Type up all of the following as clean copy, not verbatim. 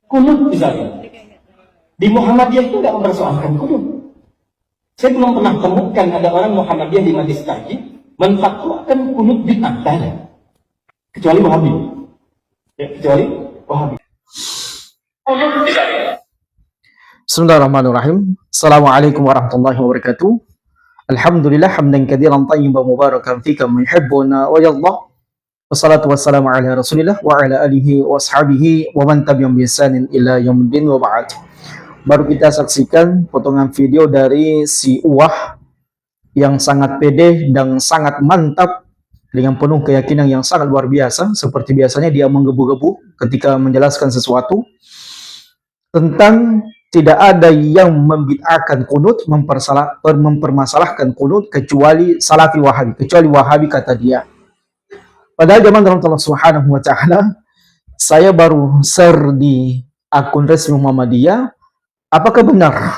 Kunut misalnya. Di Muhammadiyah itu tidak mempersoalkan kunut. Saya belum pernah temukan ada orang Muhammadiyah di Majlis Takjid menfatwakan kunut bid'ah. Kecuali Wahabi. Ya, kecuali Wahabi. Bismillahirrahmanirrahim. Assalamualaikum warahmatullahi wabarakatuh. Alhamdulillah hamdan katsiran tayyiban mubarakan fi kama yuhibbuna wa yallah. Wassalatu wassalamu ala Rasulillah wa ala alihi wa ashabihi wa man tabi'ahum bi ihsanin ila yaumiddin wa ba'd. Baru kita saksikan potongan video dari si Uwah yang sangat pede dan sangat mantap dengan penuh keyakinan yang sangat luar biasa. Seperti biasanya dia menggebu-gebu ketika menjelaskan sesuatu tentang tidak ada yang membid'ahkan kunut, mempermasalahkan kunut kecuali Salafi Wahabi, kecuali Wahabi kata dia. Padahal zaman dalam Allah Subhanahu wa taala, saya baru share di akun resmi Muhammadiyah, apakah benar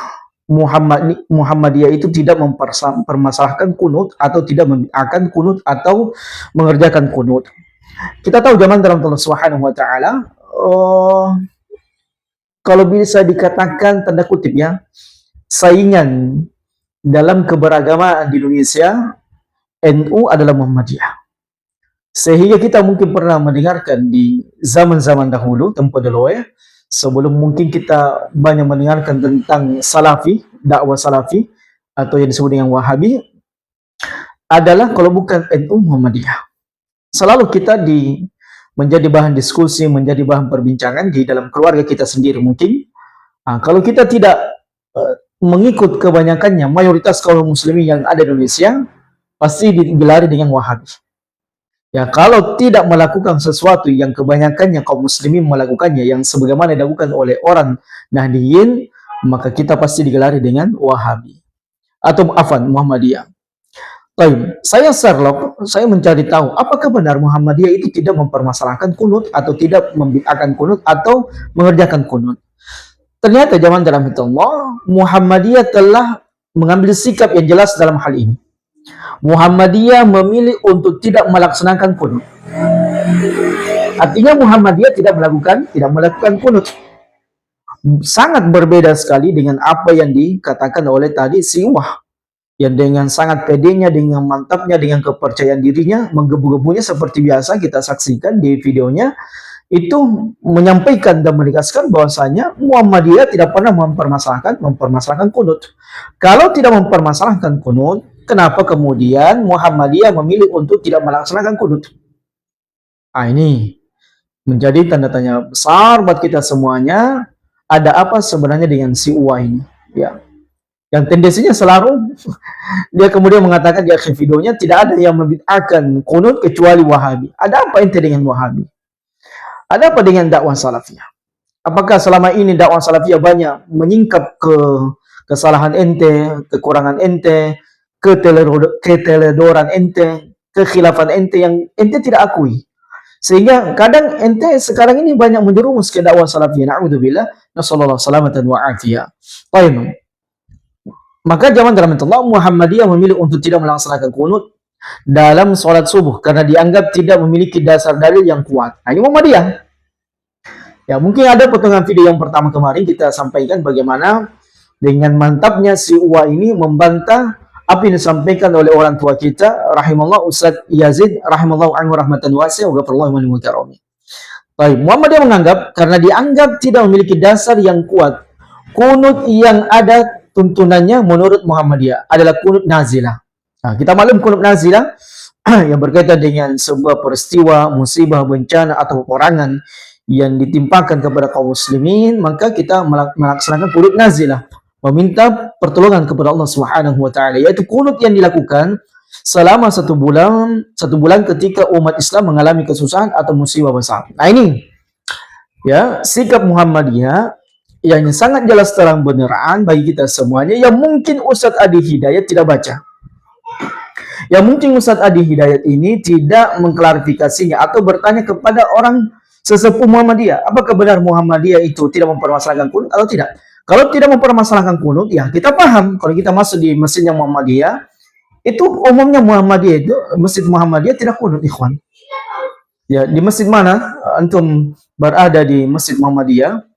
Muhammadiyah itu tidak mempermasalahkan kunut atau tidak membid'ahkan kunut atau mengerjakan kunut. Kita tahu zaman dalam Allah Subhanahu wa taala, kalau bisa dikatakan tanda kutip ya, saingan dalam keberagamaan di Indonesia, NU adalah Muhammadiyah. Sehingga kita mungkin pernah mendengarkan di zaman-zaman dahulu, tempo dulu ya, sebelum mungkin kita banyak mendengarkan tentang Salafi, dakwah Salafi, atau yang disebut dengan Wahabi, adalah kalau bukan NU Muhammadiyah. Selalu kita menjadi bahan diskusi, menjadi bahan perbincangan di dalam keluarga kita sendiri mungkin. Kalau kita tidak mengikut kebanyakannya, mayoritas kaum muslimin yang ada di Indonesia, pasti digelari dengan Wahabi. Ya, kalau tidak melakukan sesuatu yang kebanyakannya kaum muslimin melakukannya, yang sebagaimana dilakukan oleh orang Nahdiyin, maka kita pasti digelari dengan Wahabi. Atau Muhammadiyah. Baik, saya Sherlock, saya mencari tahu apakah benar Muhammadiyah itu tidak mempermasalahkan kunut atau tidak membid'ahkan kunut atau mengerjakan kunut. Ternyata zaman dalam Allah, Muhammadiyah telah mengambil sikap yang jelas dalam hal ini. Muhammadiyah memilih untuk tidak melaksanakan kunut. Artinya Muhammadiyah tidak melakukan kunut. Sangat berbeda sekali dengan apa yang dikatakan oleh tadi si Uwah, yang dengan sangat pedenya, dengan mantapnya, dengan kepercayaan dirinya, menggebu-gebunya seperti biasa kita saksikan di videonya, itu menyampaikan dan menegaskan bahwasanya Muhammadiyah tidak pernah mempermasalahkan kunut. Kalau tidak mempermasalahkan kunut, kenapa kemudian Muhammadiyah memilih untuk tidak melaksanakan kunut? Ini menjadi tanda tanya besar buat kita semuanya. Ada apa sebenarnya dengan si Uwah ini? Ya, yang tendensinya selalu dia kemudian mengatakan di akhir videonya tidak ada yang membid'ahkan kunut kecuali Wahabi. Ada apa ente dengan Wahabi? Ada apa dengan dakwah Salafiyah? Apakah selama ini dakwah Salafiyah banyak menyingkap ke kesalahan ente, kekurangan ente, keteledoran ente, kekhilafan ente yang ente tidak akui? Sehingga kadang ente sekarang ini banyak menjerumus ke dakwah Salafiyah. Na'udzubillah, nasallallahu salamatan wa afiyah. Baik. Maka zaman dalam Allah, Muhammadiyah memilih untuk tidak melaksanakan kunut dalam sholat subuh karena dianggap tidak memiliki dasar dalil yang kuat. Ini Muhammadiyah. Ya, mungkin ada potongan video yang pertama kemarin kita sampaikan bagaimana dengan mantapnya si Uwah ini membantah apa yang disampaikan oleh orang tua kita, rahimallah Ustaz Yazid, rahimallahu anhu rahmatan wasi'ah, wa ghafarallahu liman karami. Baik, Muhammadiyah menganggap karena dianggap tidak memiliki dasar yang kuat, kunut yang ada tuntunannya menurut Muhammadiyah adalah kunut nazilah. Kita maklum kunut nazilah yang berkaitan dengan sebuah peristiwa, musibah, bencana atau peperangan yang ditimpakan kepada kaum muslimin, maka kita melaksanakan kunut nazilah, meminta pertolongan kepada Allah Subhanahu wa taala, yaitu kunut yang dilakukan selama satu bulan ketika umat Islam mengalami kesusahan atau musibah besar. Ini ya sikap Muhammadiyah yang sangat jelas terang benerang bagi kita semuanya, yang mungkin Ustadz Adi Hidayat tidak baca. Yang mungkin Ustadz Adi Hidayat ini tidak mengklarifikasinya atau bertanya kepada orang sesepuh Muhammadiyah, apakah benar Muhammadiyah itu tidak mempermasalahkan kunut atau tidak? Kalau tidak mempermasalahkan kunut, ya kita paham. Kalau kita masuk di masjidnya Muhammadiyah, itu umumnya Muhammadiyah itu, masjid Muhammadiyah tidak kunut, ikhwan. Ya, di masjid mana antum berada di masjid Muhammadiyah,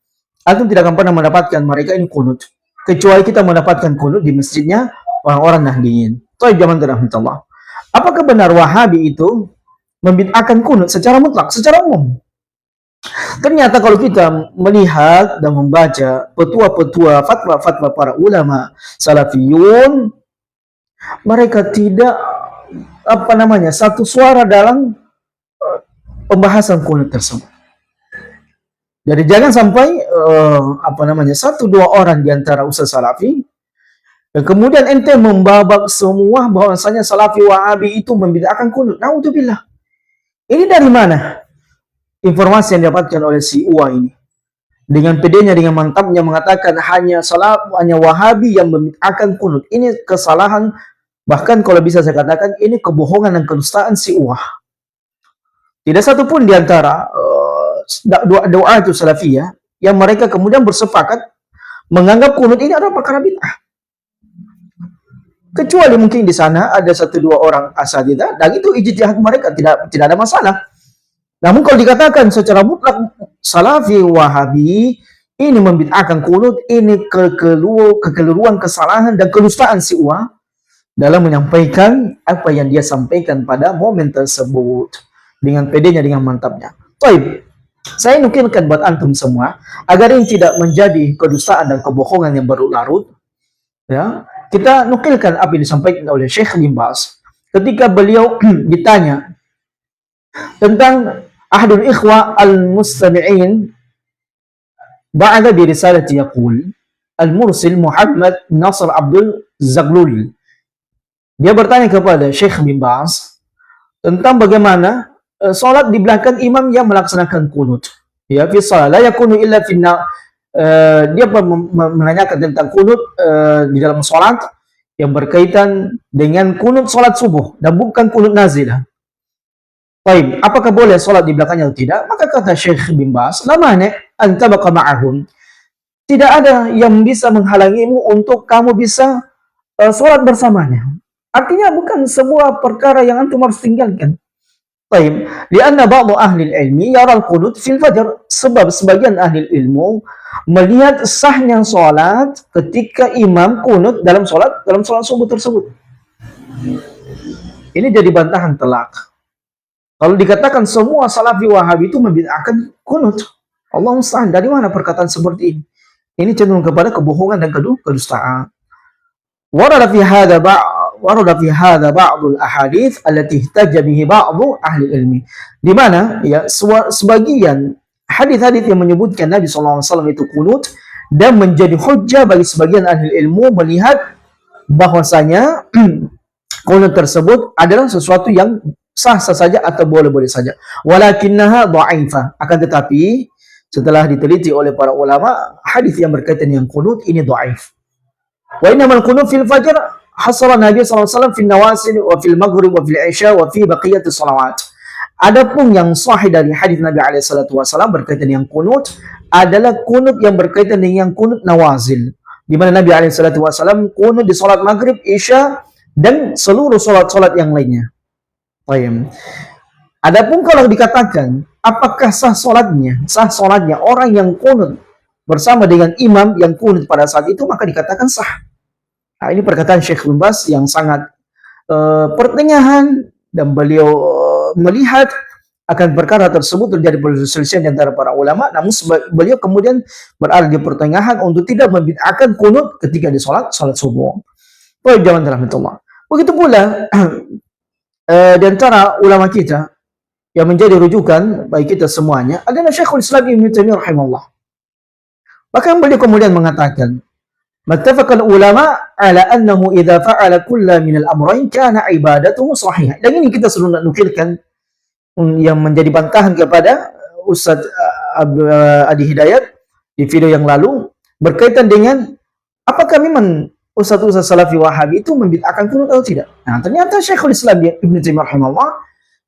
antum tidak akan pernah mendapatkan mereka ini kunut. Kecuali kita mendapatkan kunut di masjidnya orang-orang Nahdiyin. Taib zaman Allah. Apakah benar Wahabi itu membid'ahkan kunut secara mutlak, secara umum? Ternyata kalau kita melihat dan membaca petua-petua fatwa-fatwa para ulama salafiyun, mereka tidak satu suara dalam pembahasan kunut tersebut. Jadi jangan sampai satu dua orang di antara ustaz salafi dan kemudian ente membabak semua bahwasanya salafi Wahabi itu membid'ahkan kunut. Naudzubillah. Ini dari mana? Informasi yang didapatkan oleh si Uwa ini. Dengan pedenya, dengan mantapnya mengatakan hanya Wahabi yang membid'ahkan kunut. Ini kesalahan, bahkan kalau bisa saya katakan ini kebohongan dan kedustaan si Uwa. Tidak satu pun di antara doa itu salafiyah yang mereka kemudian bersepakat menganggap kunut ini adalah perkara bid'ah. Kecuali mungkin di sana ada satu dua orang asatidzah dan itu ijtihad mereka, tidak ada masalah. Namun kalau dikatakan secara mutlak salafi Wahabi ini membid'ahkan kunut, ini kekeliruan, kesalahan dan kedustaan si Uwa dalam menyampaikan apa yang dia sampaikan pada momen tersebut dengan pedenya, dengan mantapnya. Taib. Saya nukilkan buat antum semua agar ini tidak menjadi kedustaan dan kebohongan yang berlarut. Ya, kita nukilkan apa yang disampaikan oleh Syekh bin Baz ketika beliau ditanya tentang Ahadul Ikhwa al-Mustami'in ba'da bi risalati yaqul al-Mursil Muhammad Nasr Abdul Zaglul. Dia bertanya kepada Syekh bin Baz tentang bagaimana salat di belakang imam yang melaksanakan kunut. Ya, fi shalah la yakunu illa fi dia menanyakan tentang kunut di dalam salat yang berkaitan dengan kunut salat subuh dan bukan kunut nazilah. Baik, apakah boleh salat di belakangnya atau tidak? Maka kata Syekh bin Baz, la mani' an tabaqa ma'ahum. Tidak ada yang bisa menghalangimu untuk kamu bisa salat bersamanya. Artinya bukan sebuah perkara yang antum harus tinggalkan. Baik, lianna ba'du ahli ilmi yara al-qunut fil fajr, sebab sebagian ahli ilmu melihat sahnya salat ketika imam kunut dalam salat subuh tersebut. Ini jadi bantahan telak. Kalau dikatakan semua salafi Wahabi itu membid'ahkan kunut, Allah musta'an, dari mana perkataan seperti ini? Ini cenderung kepada kebohongan dan kedustaan. Warada fi hadha ba'dul ahadits allati ihtajja bihi ba'du ahli ilmi. Di mana ya sebagian hadis-hadis yang menyebutkan Nabi sallallahu alaihi wasallam itu kunut dan menjadi hujjah bagi sebagian ahli ilmu melihat bahwasanya kunut tersebut adalah sesuatu yang sah-sah saja atau boleh-boleh saja. Walakinnaha dha'ifah. Akan tetapi setelah diteliti oleh para ulama, hadis yang berkaitan dengan kunut ini dhaif. Wa innamal qunut fil fajr hasara Nabi sallallahu alaihi wasallam fil nawasil wa fil maghrib wa fil isya wa fi baqiyatis salawat. Adapun yang sahih dari hadis Nabi alaihi salatu wasallam berkaitan dengan kunut adalah kunut yang berkaitan dengan kunut nawazil, di mana Nabi alaihi salatu wasallam kunut di salat maghrib, isya dan seluruh salat-salat yang lainnya. Baik. Adapun kalau dikatakan apakah sah salatnya orang yang kunut bersama dengan imam yang kunut pada saat itu, maka dikatakan sah. Nah, ini perkataan Syekh bin Baz yang sangat pertengahan dan beliau melihat akan perkara tersebut terjadi perselisihan di antara para ulama, namun beliau kemudian berada di pertengahan untuk tidak membid'ahkan kunut ketika di salat subuh. Baik, jangan rahmatullah. Begitu pula di antara ulama kita yang menjadi rujukan bagi kita semuanya adalah Syekhul Islam Ibnu Taimiyah rahimahullah. Bahkan beliau kemudian mengatakan, "Mattafaqal ulama ala annahu idza fa'ala kulla min al-amrayn kana ibadatuhu sahihah." Dan ini kita selalu nak nukilkan yang menjadi bantahan kepada Ustaz Adi Hidayat di video yang lalu berkaitan dengan apakah memang Ustaz-Ustaz Salafi Wahabi itu membid'ahkan kunut atau tidak. Nah, ternyata Syekhul Islam Ibnu Taimiyah rahimahullah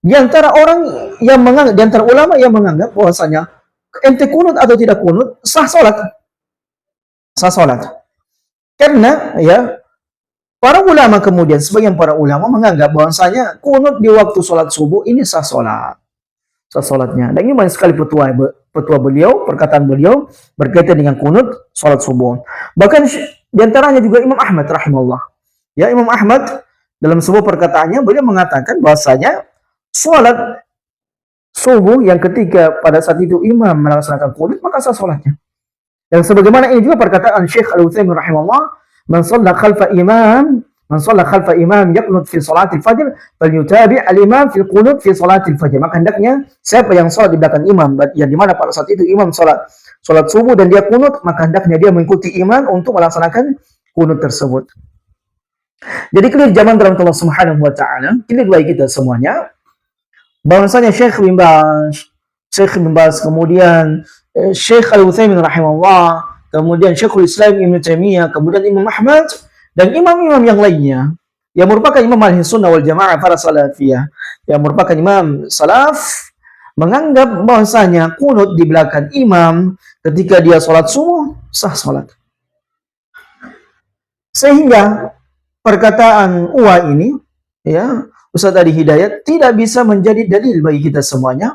di antara orang yang menganggap, di antara ulama yang menganggap bahwasanya ente kunut atau tidak kunut sah salat. Sah salat. Karena ya para ulama kemudian sebagian para ulama menganggap bahwasanya kunut di waktu salat subuh ini sah salat. sah salatnya. Dan ini banyak sekali petua beliau, perkataan beliau berkaitan dengan kunut salat subuh. Bahkan di antaranya juga Imam Ahmad rahimahullah. Ya, Imam Ahmad dalam sebuah perkataannya beliau mengatakan bahwasanya salat subuh yang ketika pada saat itu imam melaksanakan kunut maka sah salatnya. Dan sebagaimana ini juga perkataan Syekh Al-Utsaimin rahimahullah, man shalla khalfa imam yaqnut fi salatil fajr falyutabi al-imam fil qunut fi salatil fajr. Maka hendaknya siapa yang salat di belakang imam, yang di mana pada saat itu imam salat subuh dan dia kunut, maka hendaknya dia mengikuti imam untuk melaksanakan kunut tersebut. Jadi clear zaman dalam Allah Subhanahu wa taala, clear bagi kita semuanya bahwasanya Syekh bin Baz, kemudian Syekh Al-Utsaimin rahimahullah, kemudian Syekhul Islam Ibnu Taimiyah, kemudian Imam Ahmad dan imam-imam yang lainnya yang merupakan imam ahli sunnah wal jamaah para salafiyah, yang merupakan imam salaf, menganggap bahwasanya kunut di belakang imam ketika dia sholat subuh sah sholat. Sehingga perkataan Uwa ini, ya, Ustaz Adi Hidayat tidak bisa menjadi dalil bagi kita semuanya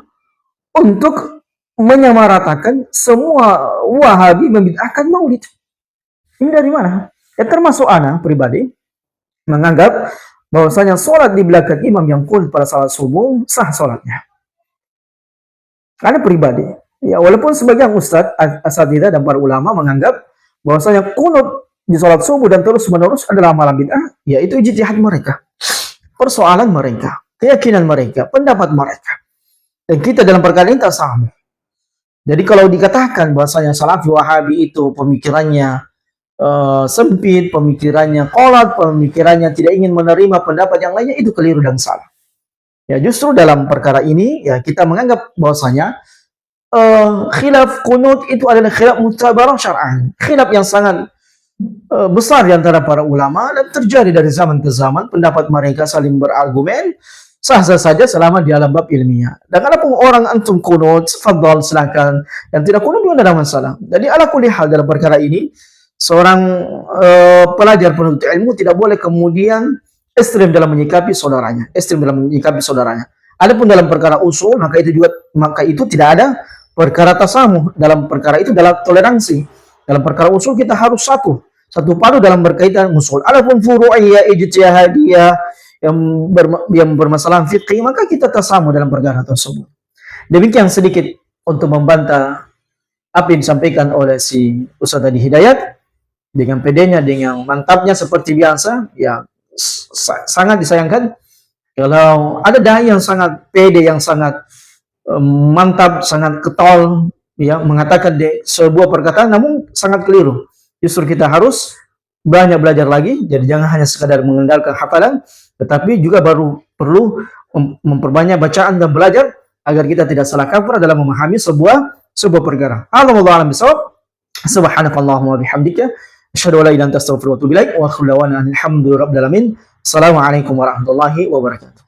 untuk menyamaratakan semua Wahabi membid'ahkan maulid. Ini dari mana? Ya, termasuk ana pribadi menganggap bahwasanya sholat di belakang imam yang kunut pada salat subuh sah sholatnya. Karena pribadi, ya, walaupun sebagian ustadz, asatidzah dan para ulama menganggap bahwasanya kunut di sholat subuh dan terus menerus adalah amalan bid'ah, yaitu ijtihad mereka, persoalan mereka, keyakinan mereka, pendapat mereka. Dan kita dalam perkara ini tak sama. Jadi kalau dikatakan bahwasanya Salafi Wahabi itu pemikirannya sempit, pemikirannya kolot, pemikirannya tidak ingin menerima pendapat yang lainnya, itu keliru dan salah. Ya, justru dalam perkara ini ya kita menganggap bahwasanya khilaf kunut itu adalah khilaf mutabarah syar'an, khilaf yang sangat besar di antara para ulama dan terjadi dari zaman ke zaman. Pendapat mereka saling berargumen, sah-sah saja selama di alam bab ilmiah. Dan kalaupun orang antum kunut, fadhal silakan, yang tidak kunut juga tidak ada masalah. Jadi ala kulli hal dalam perkara ini seorang pelajar penuntut ilmu tidak boleh kemudian ekstrem dalam menyikapi saudaranya, Adapun dalam perkara usul, maka itu tidak ada perkara tasamuh. Dalam perkara itu dalam toleransi. Dalam perkara usul kita harus satu padu dalam berkaitan usul. Adapun furu'iyah, ijtihadiyah yang bermasalah fikih, maka kita tasamuh dalam perkara tersebut. Demikian sedikit untuk membantah apa yang disampaikan oleh si Ustaz Adi Hidayat. Dengan pedenya, dengan mantapnya seperti biasa, ya sangat disayangkan kalau ada dai yang sangat pede, yang sangat mantap, sangat ketol, ya, mengatakan sebuah perkataan namun sangat keliru. Justru kita harus banyak belajar lagi. Jadi jangan hanya sekadar mengandalkan hafalan, tetapi juga perlu memperbanyak bacaan dan belajar agar kita tidak salah kaprah dalam memahami sebuah perkara. Allahu a'lam bishawab. Subhanakallahumma wa bihamdika asyhadu an la ilaha illa anta astaghfiruka wa atubu ilaik wa akhiru da'wana alhamdulillahi rabbil alamin. Assalamualaikum warahmatullahi wabarakatuh.